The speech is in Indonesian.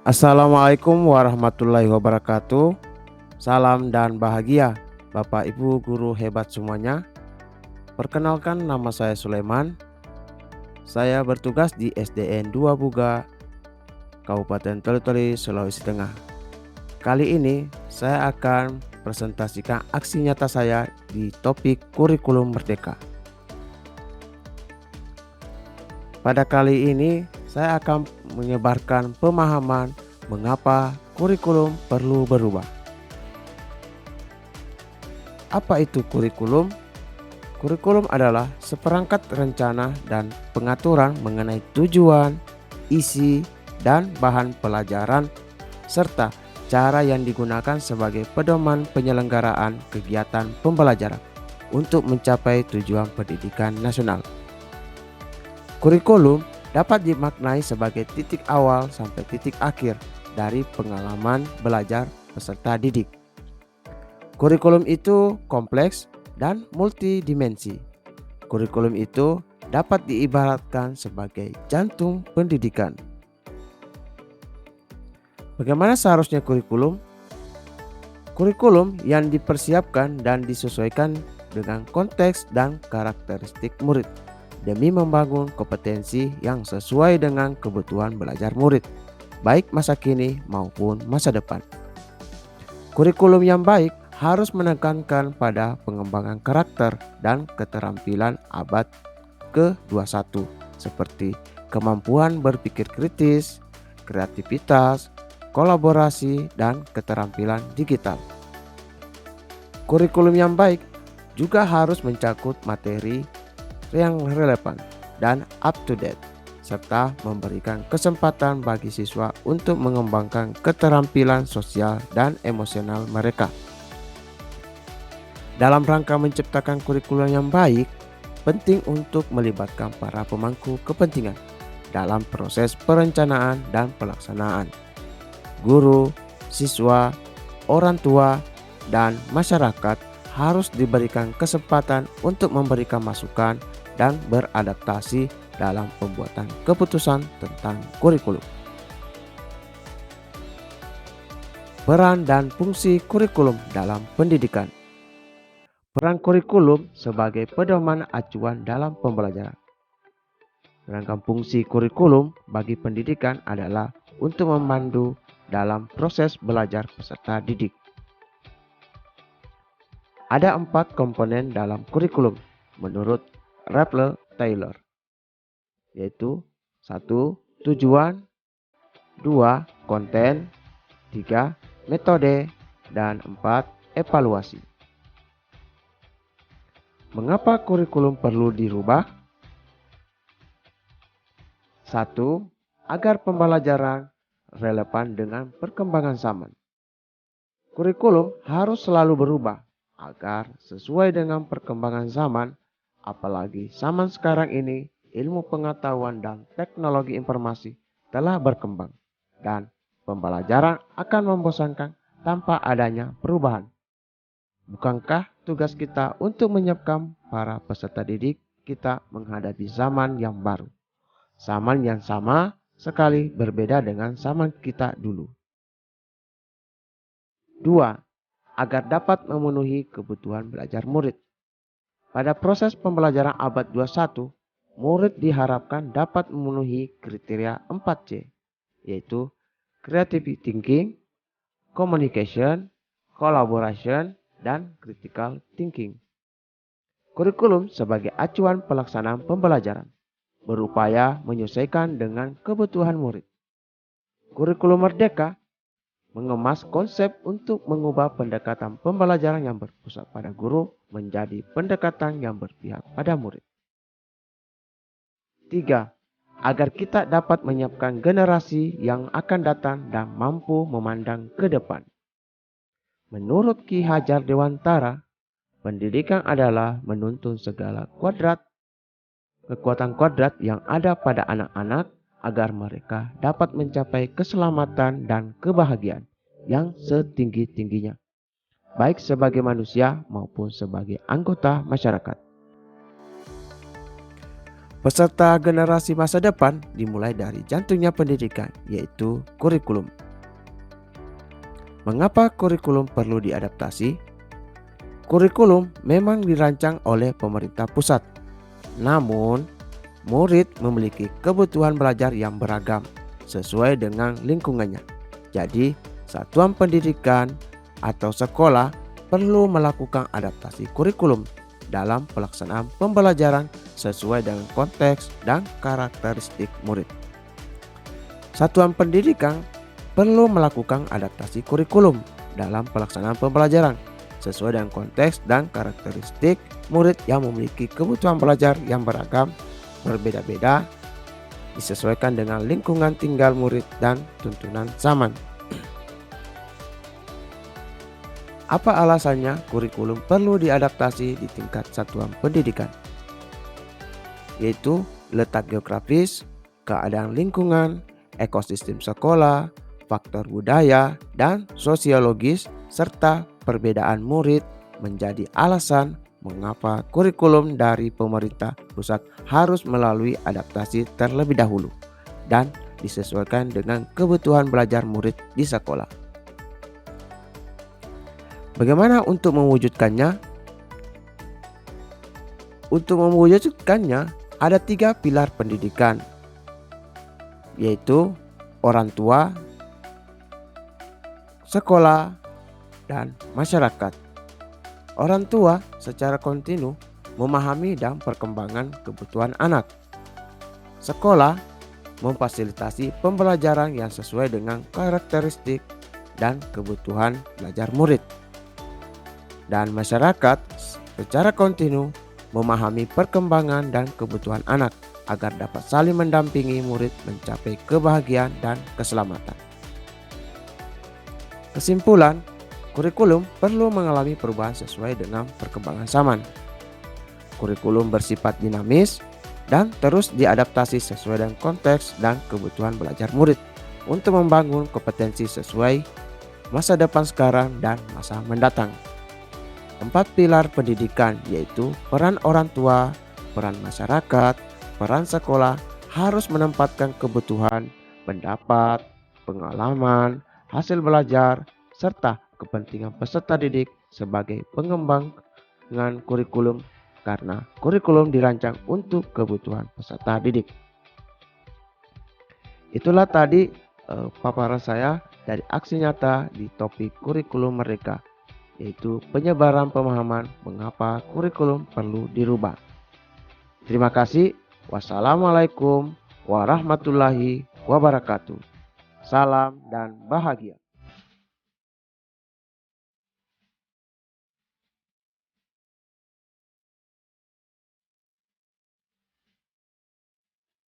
Assalamualaikum warahmatullahi wabarakatuh. Salam dan bahagia, Bapak Ibu guru hebat semuanya. Perkenalkan, nama saya Sulaiman. Saya bertugas di SDN 2 Buga, Kabupaten Toli-Toli, Sulawesi Tengah. Kali ini saya akan presentasikan aksi nyata saya di topik kurikulum merdeka. Pada kali ini saya akan menyebarkan pemahaman mengapa kurikulum perlu berubah. Apa itu kurikulum? Kurikulum adalah seperangkat rencana dan pengaturan mengenai tujuan, isi, dan bahan pelajaran, serta cara yang digunakan sebagai pedoman penyelenggaraan kegiatan pembelajaran untuk mencapai tujuan pendidikan nasional. Kurikulum dapat dimaknai sebagai titik awal sampai titik akhir dari pengalaman belajar peserta didik. Kurikulum itu kompleks dan multidimensi. Kurikulum itu dapat diibaratkan sebagai jantung pendidikan. Bagaimana seharusnya kurikulum? Kurikulum yang dipersiapkan dan disesuaikan dengan konteks dan karakteristik murid demi membangun kompetensi yang sesuai dengan kebutuhan belajar murid, baik masa kini maupun masa depan. Kurikulum yang baik harus menekankan pada pengembangan karakter dan keterampilan abad ke-21 seperti kemampuan berpikir kritis, kreativitas, kolaborasi, dan keterampilan digital. Kurikulum yang baik juga harus mencakup materi yang relevan dan up to date, serta memberikan kesempatan bagi siswa untuk mengembangkan keterampilan sosial dan emosional mereka. Dalam rangka menciptakan kurikulum yang baik, penting untuk melibatkan para pemangku kepentingan dalam proses perencanaan dan pelaksanaan. Guru, siswa, orang tua, dan masyarakat harus diberikan kesempatan untuk memberikan masukan dan beradaptasi dalam pembuatan keputusan tentang kurikulum. Peran dan fungsi kurikulum dalam pendidikan. Peran kurikulum sebagai pedoman acuan dalam pembelajaran. Rangkaian fungsi kurikulum bagi pendidikan adalah untuk memandu dalam proses belajar peserta didik. Ada 4 komponen dalam kurikulum menurut Rapler Taylor, yaitu 1. Tujuan, 2. Konten, 3. Metode, dan 4. Evaluasi. Mengapa kurikulum perlu dirubah? 1. Agar pembelajaran relevan dengan perkembangan zaman. Kurikulum harus selalu berubah agar sesuai dengan perkembangan zaman. Apalagi zaman sekarang ini, ilmu pengetahuan dan teknologi informasi telah berkembang dan pembelajaran akan membosankan tanpa adanya perubahan. Bukankah tugas kita untuk menyiapkan para peserta didik kita menghadapi zaman yang baru? Zaman yang sama sekali berbeda dengan zaman kita dulu. 2. Agar dapat memenuhi kebutuhan belajar murid. Pada proses pembelajaran abad 21, murid diharapkan dapat memenuhi kriteria 4C, yaitu creative thinking, communication, collaboration, dan critical thinking. Kurikulum sebagai acuan pelaksanaan pembelajaran berupaya menyesuaikan dengan kebutuhan murid. Kurikulum merdeka mengemas konsep untuk mengubah pendekatan pembelajaran yang berpusat pada guru menjadi pendekatan yang berpihak pada murid. 3. Agar kita dapat menyiapkan generasi yang akan datang dan mampu memandang ke depan. Menurut Ki Hajar Dewantara, pendidikan adalah menuntun segala kekuatan kuadrat yang ada pada anak-anak agar mereka dapat mencapai keselamatan dan kebahagiaan yang setinggi-tingginya, baik sebagai manusia maupun sebagai anggota masyarakat. Peserta generasi masa depan dimulai dari jantungnya pendidikan, yaitu kurikulum. Mengapa kurikulum perlu diadaptasi? Kurikulum memang dirancang oleh pemerintah pusat. Namun, murid memiliki kebutuhan belajar yang beragam sesuai dengan lingkungannya. Jadi, satuan pendidikan atau sekolah perlu melakukan adaptasi kurikulum dalam pelaksanaan pembelajaran sesuai dengan konteks dan karakteristik murid. Satuan pendidikan perlu melakukan adaptasi kurikulum dalam pelaksanaan pembelajaran sesuai dengan konteks dan karakteristik murid yang memiliki kebutuhan belajar yang beragam, berbeda-beda, disesuaikan dengan lingkungan tinggal murid dan tuntunan zaman. Apa alasannya kurikulum perlu diadaptasi di tingkat satuan pendidikan? Yaitu letak geografis, keadaan lingkungan, ekosistem sekolah, faktor budaya dan sosiologis, serta perbedaan murid menjadi alasan mengapa kurikulum dari pemerintah pusat harus melalui adaptasi terlebih dahulu dan disesuaikan dengan kebutuhan belajar murid di sekolah. Bagaimana untuk mewujudkannya? Untuk mewujudkannya ada 3 pilar pendidikan, yaitu orang tua, sekolah, dan masyarakat. Orang tua secara kontinu memahami dan perkembangan kebutuhan anak. Sekolah memfasilitasi pembelajaran yang sesuai dengan karakteristik dan kebutuhan belajar murid. Dan masyarakat secara kontinu memahami perkembangan dan kebutuhan anak agar dapat saling mendampingi murid mencapai kebahagiaan dan keselamatan. Kesimpulan, kurikulum perlu mengalami perubahan sesuai dengan perkembangan zaman. Kurikulum bersifat dinamis dan terus diadaptasi sesuai dengan konteks dan kebutuhan belajar murid untuk membangun kompetensi sesuai masa depan sekarang dan masa mendatang. 4 pilar pendidikan yaitu peran orang tua, peran masyarakat, peran sekolah harus menempatkan kebutuhan, pendapat, pengalaman, hasil belajar, serta kepentingan peserta didik sebagai pengembangan kurikulum karena kurikulum dirancang untuk kebutuhan peserta didik. Itulah tadi paparan saya dari aksi nyata di topik kurikulum merdeka, yaitu penyebaran pemahaman mengapa kurikulum perlu dirubah. Terima kasih. Wassalamualaikum warahmatullahi wabarakatuh. Salam dan bahagia.